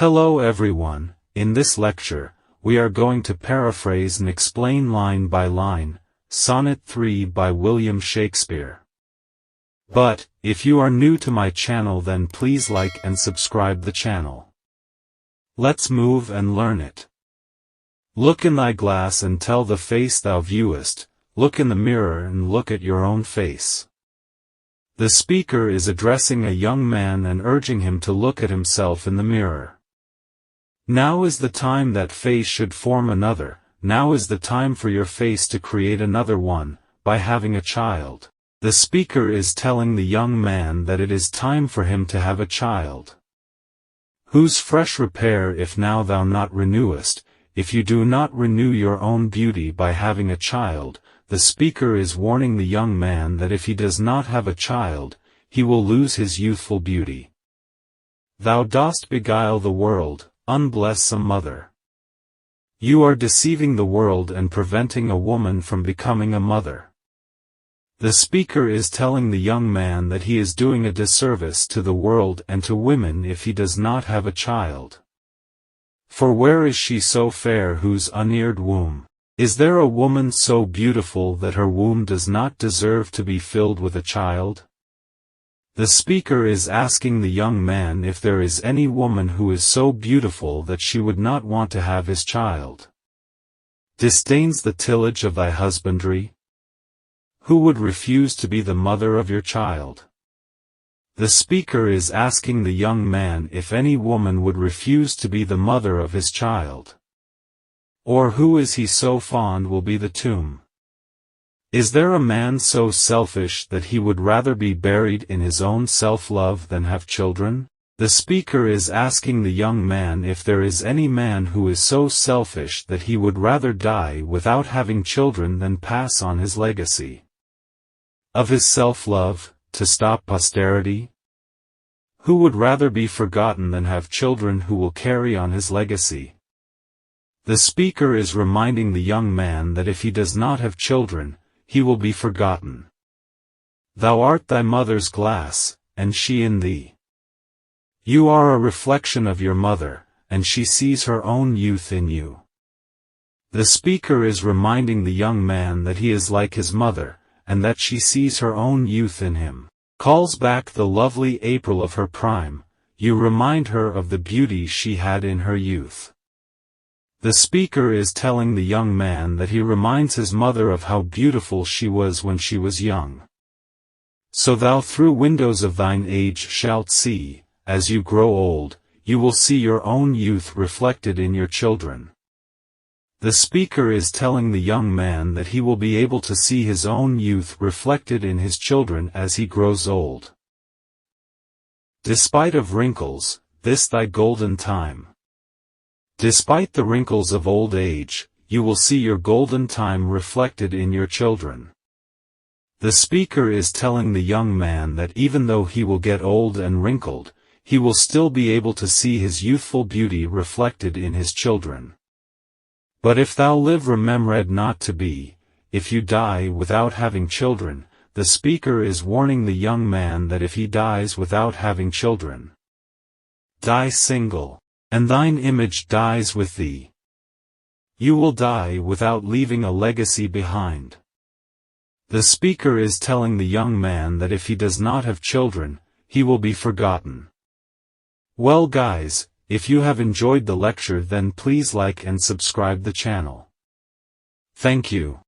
Hello everyone, in this lecture, we are going to paraphrase and explain line by line, Sonnet 3 by William Shakespeare. But, if you are new to my channel then please like and subscribe the channel. Let's move and learn it. Look in thy glass and tell the face thou viewest, look in the mirror and look at your own face. The speaker is addressing a young man and urging him to look at himself in the mirror. Now is the time that face should form another, now is the time for your face to create another one, by having a child. The speaker is telling the young man that it is time for him to have a child. Whose fresh repair if now thou not renewest, if you do not renew your own beauty by having a child, the speaker is warning the young man that if he does not have a child, he will lose his youthful beauty. Thou dost beguile the world, unblessome mother. You are deceiving the world and preventing a woman from becoming a mother. The speaker is telling the young man that he is doing a disservice to the world and to women if he does not have a child. For where is she so fair whose uneared womb? Is there a woman so beautiful that her womb does not deserve to be filled with a child? The speaker is asking the young man if there is any woman who is so beautiful that she would not want to have his child. Disdains the tillage of thy husbandry? Who would refuse to be the mother of your child? The speaker is asking the young man if any woman would refuse to be the mother of his child. Or who is he so fond will be the tomb? Is there a man so selfish that he would rather be buried in his own self-love than have children? The speaker is asking the young man if there is any man who is so selfish that he would rather die without having children than pass on his legacy of his self-love, to stop posterity? Who would rather be forgotten than have children who will carry on his legacy? The speaker is reminding the young man that if he does not have children, he will be forgotten. Thou art thy mother's glass, and she in thee. You are a reflection of your mother, and she sees her own youth in you. The speaker is reminding the young man that he is like his mother, and that she sees her own youth in him. Calls back the lovely April of her prime, you remind her of the beauty she had in her youth. The speaker is telling the young man that he reminds his mother of how beautiful she was when she was young. So thou through windows of thine age shalt see, as you grow old, you will see your own youth reflected in your children. The speaker is telling the young man that he will be able to see his own youth reflected in his children as he grows old. Despite of wrinkles, this thy golden time. Despite the wrinkles of old age, you will see your golden time reflected in your children. The speaker is telling the young man that even though he will get old and wrinkled, he will still be able to see his youthful beauty reflected in his children. But if thou live remembered not to be, if you die without having children, the speaker is warning the young man that if he dies without having children, die single, and thine image dies with thee. You will die without leaving a legacy behind. The speaker is telling the young man that if he does not have children, he will be forgotten. Well guys, if you have enjoyed the lecture then please like and subscribe the channel. Thank you.